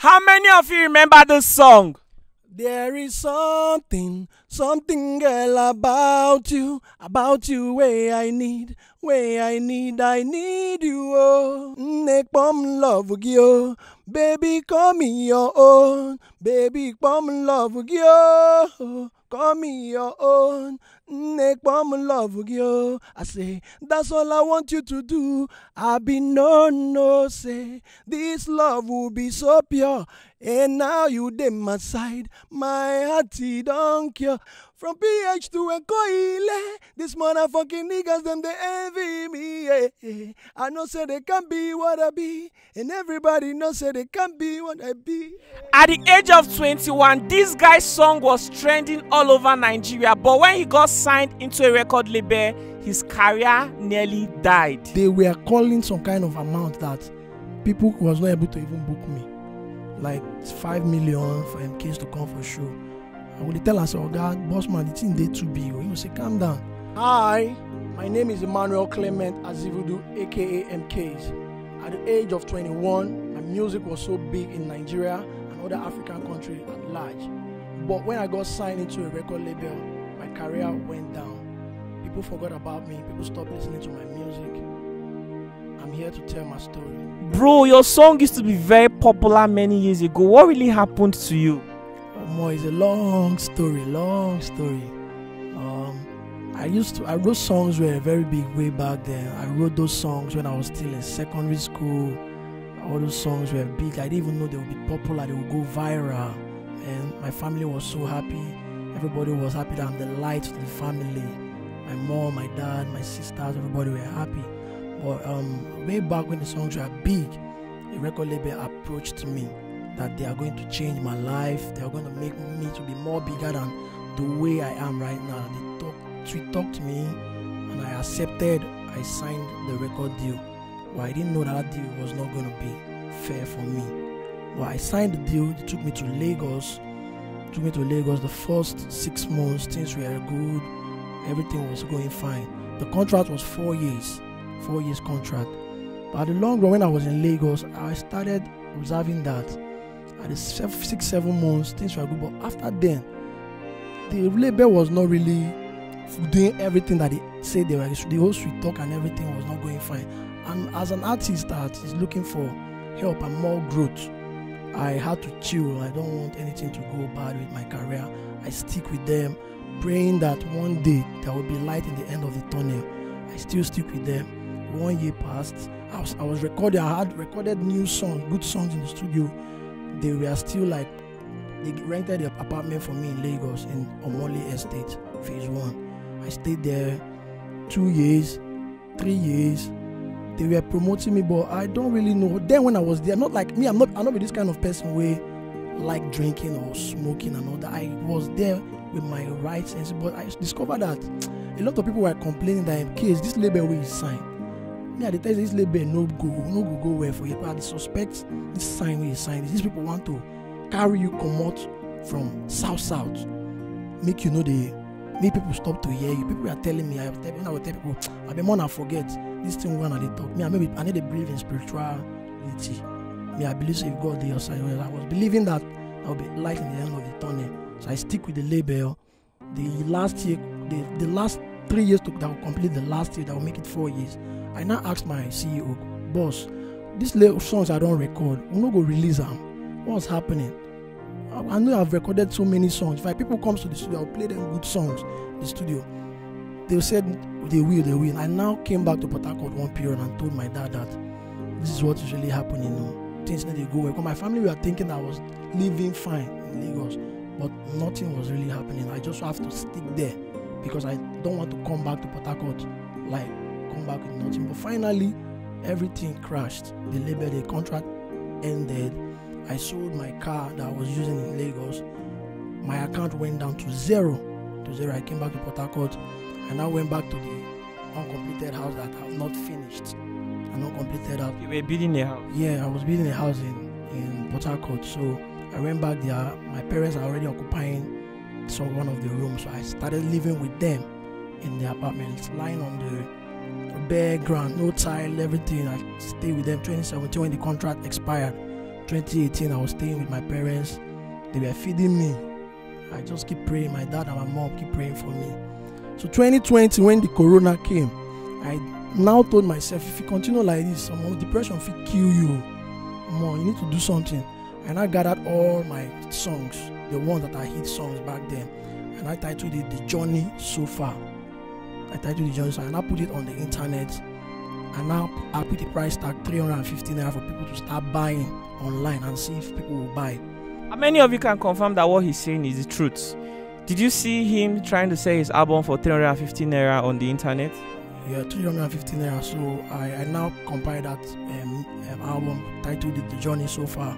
How many of you remember this song? There is something girl about you way I need you, oh. Make bum love with you, baby, call me your own, baby, bum love with you, call me your own. Make bum love with you. I say, that's all I want you to do. I be no say, this love will be so pure. And now you dey my side, my hearty don't care. From PH to Ekoile, this motherfucking niggas them they envy me. I know say they can't be what I be, and everybody knows say they can't be what I be. At the age of 21, this guy's song was trending all over Nigeria, but when he got signed into a record label, his career nearly died. They were calling some kind of amount that people was not able to even book me. Like 5 million for M Kaze to come for a show. I would tell us, oh God, boss man, the thing they too big. He would say, calm down. Hi, my name is Emmanuel Clement Azivudu, aka M Kaze. At the age of 21, my music was so big in Nigeria and other African countries at large. But when I got signed into a record label, my career went down. People forgot about me. People stopped listening to my music. I'm here to tell my story. Bro, your song used to be very popular many years ago. What really happened to you? It's a long story. I wrote songs were very big way back then. I wrote those songs when I was still in secondary school. All those songs were big. I didn't even know they would be popular. They would go viral. And my family was so happy. Everybody was happy that I'm the light of the family. My mom, my dad, my sisters, everybody were happy. But way back when the songs were big, a record label approached me that they are going to change my life. They are going to make me to be more bigger than the way I am right now. They talked to me and I accepted. I signed the record deal. But I didn't know that deal was not going to be fair for me. But I signed the deal. They took me to Lagos. The first 6 months, things were good. Everything was going fine. The contract was 4 years. 4 years contract. But at the long run, when I was in Lagos, I started observing that at the 6-7 months, things were good. But after then, the label was not really doing everything that they said they were. The whole sweet talk and everything was not going fine. And as an artist that is looking for help and more growth, I had to chill. I don't want anything to go bad with my career. I stick with them, praying that one day there will be light in the end of the tunnel. I still stick with them. 1 year passed. I was recording. I had recorded new songs, good songs in the studio. They were still like, they rented an apartment for me in Lagos in Omole Estate, phase 1. I stayed there 2 years, 3 years. They were promoting me, but I don't really know. Then when I was there, not like me, I'm not this kind of person where like drinking or smoking and all that. I was there with my right sense, but I discovered that a lot of people were complaining that in case this label will sign. Me, I tell you, this label no go well for you. But I suspect this sign will sign. These people want to carry you come out from south, make you know make people stop to hear you. People are telling me, I will tell people, I be more than forget this thing when they talk. Me, I need to believe in spirituality. Me, I believe if God is your side. I was believing that there will be light in the end of the tunnel. So I stick with the label. The last 3 years that will complete the last year, that will make it 4 years. I now asked my CEO, boss, these little songs I don't record, we're not going to release them. What's happening? I know I've recorded so many songs. If people come to the studio, I'll play them good songs in the studio. They said they will. I now came back to Port Harcourt one period and told my dad that this is what is really happening now. Things need to go well. Because my family were thinking I was living fine in Lagos, but nothing was really happening. I just have to stick there because I don't want to come back to Port Harcourt, like come back with nothing. But finally, everything crashed. The label, the contract ended. I sold my car that I was using in Lagos. My account went down to zero. I came back to Port Harcourt. I now went back to the uncompleted house that I have not finished. An uncompleted house. You were building a house? Yeah, I was building a house in Port Harcourt. So I went back there. My parents are already occupying one of the rooms. So I started living with them in the apartment, lying on the bare ground, no tile, everything. I stayed with them 2017 when the contract expired. 2018, I was staying with my parents. They were feeding me. I just keep praying. My dad and my mom keep praying for me. So 2020, when the corona came, I now told myself, if you continue like this, some depression will kill you. More, you need to do something. And I gathered all my songs, the ones that I hit songs back then, and I titled it "The Journey So Far." I titled the journey so, and I put it on the internet. And now I put the price tag 350 naira for people to start buying online and see if people will buy. How many of you can confirm that what he's saying is the truth? Did you see him trying to sell his album for 350 naira on the internet? Yeah, 350 naira. So I now compiled that album, titled it "The Journey So Far."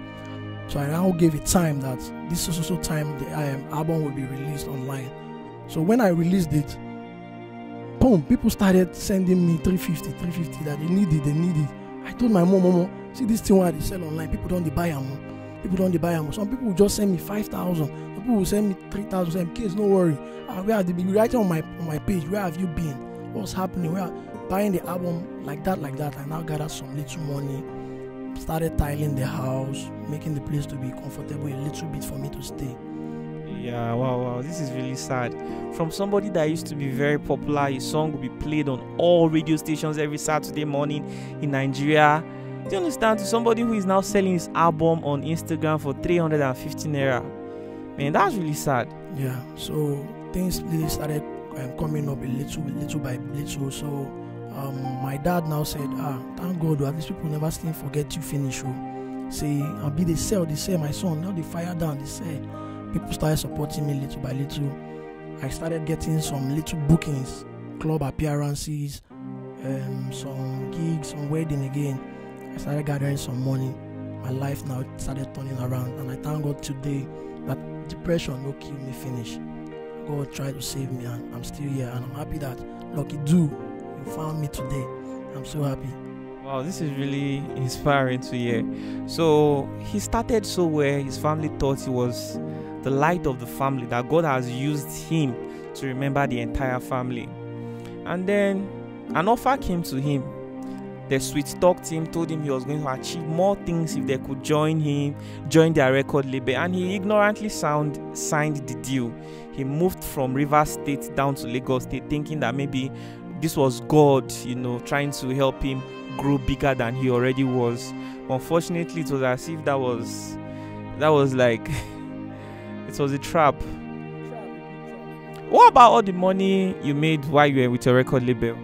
So I now gave it time that this is also time the album will be released online. So when I released it, boom, people started sending me 350 that they need it. I told my mom, see this thing where they sell online, people don't buy them. Some people will just send me 5,000. Some people will send me 3,000. Say, M Kaze, no worry. Where have they been writing on my page? Where have you been? What's happening? We are buying the album like that. I now gathered some little money, started tiling the house, making the place to be comfortable a little bit for me to stay. Yeah, wow, this is really sad. From somebody that used to be very popular, his song would be played on all radio stations every Saturday morning in Nigeria. Do you understand? To somebody who is now selling his album on Instagram for 350 naira. Man, that's really sad. Yeah, so things really started coming up a little by little. So my dad now said, thank God, at least people never still forget you finish. Say, they sell my son. Now they fire down, they say. People started supporting me little by little. I started getting some little bookings, club appearances, some gigs, some wedding again. I started gathering some money. My life now started turning around, and I thank God today that depression no kill me finish. God tried to save me, and I'm still here, and I'm happy that Lucky Do, you found me today. I'm so happy. Wow, this is really inspiring to hear. So he started so where his family thought he was the light of the family, that God has used him to remember the entire family. And then an offer came to him. The sweet talk team told him he was going to achieve more things if they could join their record label, and he ignorantly signed the deal. He moved from Rivers State down to Lagos State, thinking that maybe this was God, trying to help him grow bigger than he already was. Unfortunately, it was as if that was like it was a trap. What about all the money you made while you were with your record label?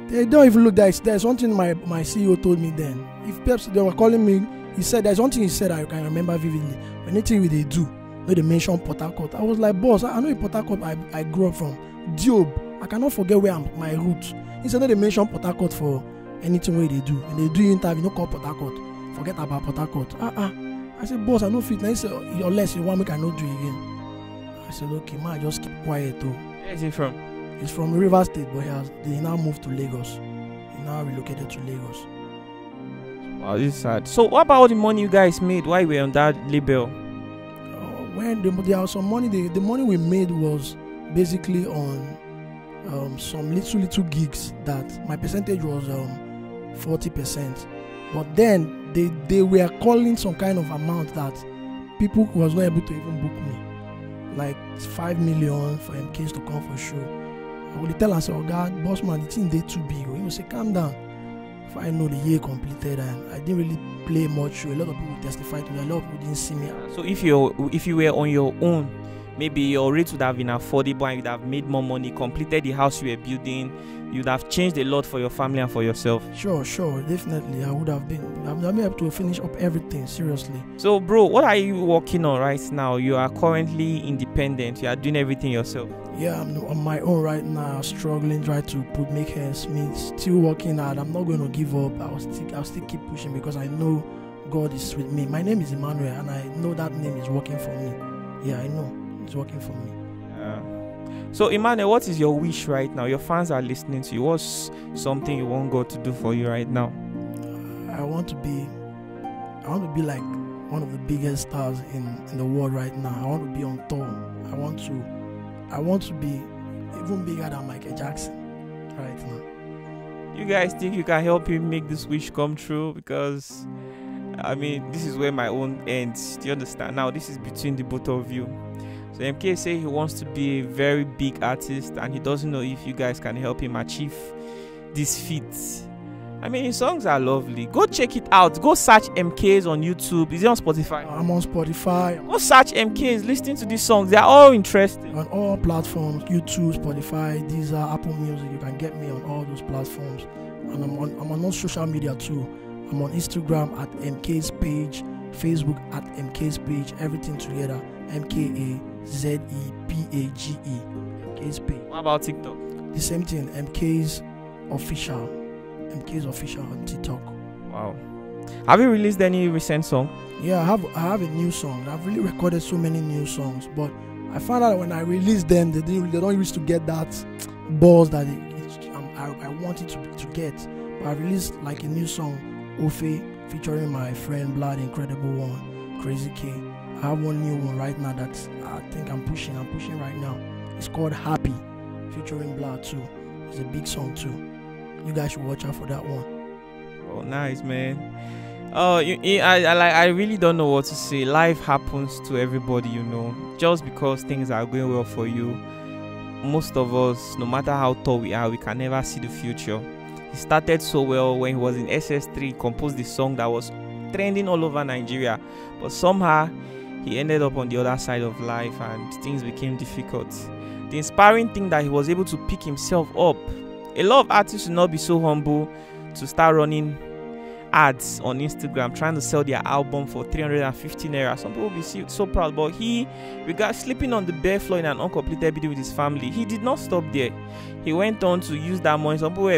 They don't even look. There's one thing my CEO told me then. If perhaps they were calling me, he said there's one thing he said I can remember vividly. Anything they do, they mention Port Harcourt. I was like, boss, I know Port Harcourt I grew up from. Diob, I cannot forget where my roots. He said they mention Port Harcourt for anything where they do. When they do interview, no call Port Harcourt. Forget about Port Harcourt. I said, boss, I know fit. Now he said, unless you want me, I cannot do it again. I said, okay, man, just keep quiet though. Where is he from? He's from Rivers State, but he now moved to Lagos. He now relocated to Lagos. Wow, this is sad. So what about all the money you guys made while you were on that label? When there was some money, the money we made was basically on some little gigs that my percentage was 40%. But then they were calling some kind of amount that people was not able to even book me. Like 5 million for M Kaze to come for a show. I would tell and say, oh God, boss man, the thing they too big. He would say, calm down. If I know the year completed and I didn't really play much show, a lot of people testify to me, a lot of people didn't see me. So if you were on your own, maybe your rate would have been affordable and you'd have made more money, completed the house you were building, you'd have changed a lot for your family and for yourself. Sure, definitely. I would have been. I've been able to finish up everything, seriously. So bro, what are you working on right now? You are currently independent, you are doing everything yourself. Yeah, I'm on my own right now, struggling, trying to make ends meet, still working hard. I'm not going to give up. I'll still keep pushing because I know God is with me. My name is Emmanuel and I know that name is working for me. Yeah, I know it's working for me. So Emmanuel, what is your wish right now? Your fans are listening to you. What's something you want God to do for you right now? I want to be like one of the biggest stars in the world right now. I want to be on tour. I want to be even bigger than Michael Jackson right now. You guys think you can help him make this wish come true? Because I mean, this is where my own ends. Do you understand? Now, this is between the both of you. So MK say he wants to be a very big artist, and he doesn't know if you guys can help him achieve this feat. I mean, his songs are lovely. Go check it out. Go search M Kaze on YouTube. Is it on Spotify? I'm on Spotify. Go search M Kaze. Listening to these songs. They are all interesting. On all platforms, YouTube, Spotify, Deezer, Apple Music. You can get me on all those platforms. And I'm on all social media too. I'm on Instagram at M Kaze page, Facebook at M Kaze page. Everything together. MKAZEPAGE. M Kaze page. What about TikTok? The same thing. M Kaze official. M Kaze official on TikTok. Wow. Have you released any recent song? Yeah, I have a new song. I've really recorded so many new songs, but I found out when I release them, they don't used to get that buzz that I wanted to get. But I released like a new song, Ofe, featuring my friend Blood, Incredible One, Crazy K. I have one new one right now that I think I'm pushing right now. It's called Happy, featuring Blood too. It's a big song too. You guys should watch out for that one. Oh, nice, man. Oh, I really don't know what to say. Life happens to everybody, you know. Just because things are going well for you, most of us, no matter how tall we are, we can never see the future. He started so well when he was in SS3, composed this song that was trending all over Nigeria, but somehow he ended up on the other side of life and things became difficult. The inspiring thing that he was able to pick himself up. A lot of artists should not be so humble to start running ads on Instagram trying to sell their album for 350 naira. Some people will be so proud, but he, sleeping on the bare floor in an uncompleted video with his family, he did not stop there. He went on to use that money. Some people,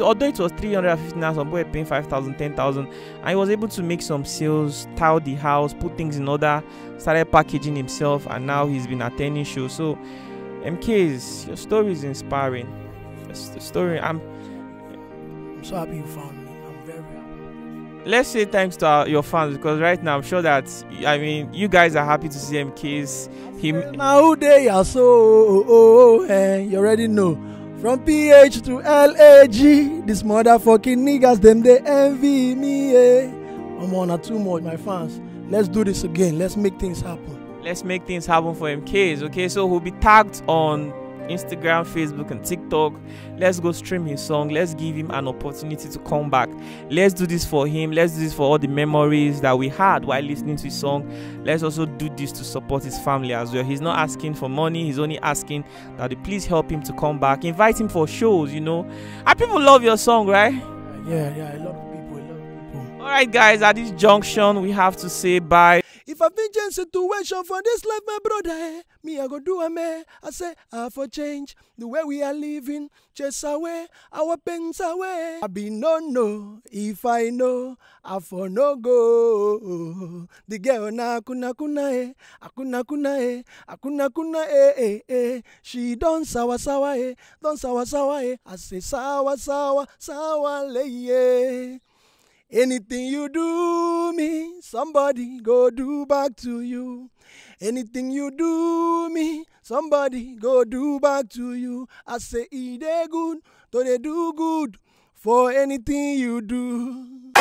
although it was 350 naira, some people were paying 5,000, 10,000, and he was able to make some sales, tile the house, put things in order, started packaging himself, and now he's been attending shows. So, M Kaze, your story is inspiring. The story. I'm so happy you found me. I'm very happy. Let's say thanks to your fans, because right now I'm sure that, I mean, you guys are happy to see M Kaze. Now they are so you already know. From PH to LAG, this motherfucking niggas, them they envy me. I'm one or two more, my fans. Let's do this again. Let's make things happen. Let's make things happen for M Kaze. Okay, so he'll be tagged on Instagram, Facebook, and TikTok. Let's go stream his song. Let's give him an opportunity to come back. Let's do this for him. Let's do this for all the memories that we had while listening to his song. Let's also do this to support his family as well. He's not asking for money. He's only asking that you please help him to come back. Invite him for shows, you know. And people love your song, right? Yeah, I love people. All right, guys, at this junction, we have to say bye. If I been change situation for this life, my brother, me I go do a me. I say I for change the way we are living, chase away our pains away. I be no, if I know, I for no go. The girl na akuna kuna She don sawa I say sawa leye. Anything you do me, somebody go do back to you. Anything you do me, somebody go do back to you. I say it dey good, to they do good for anything you do.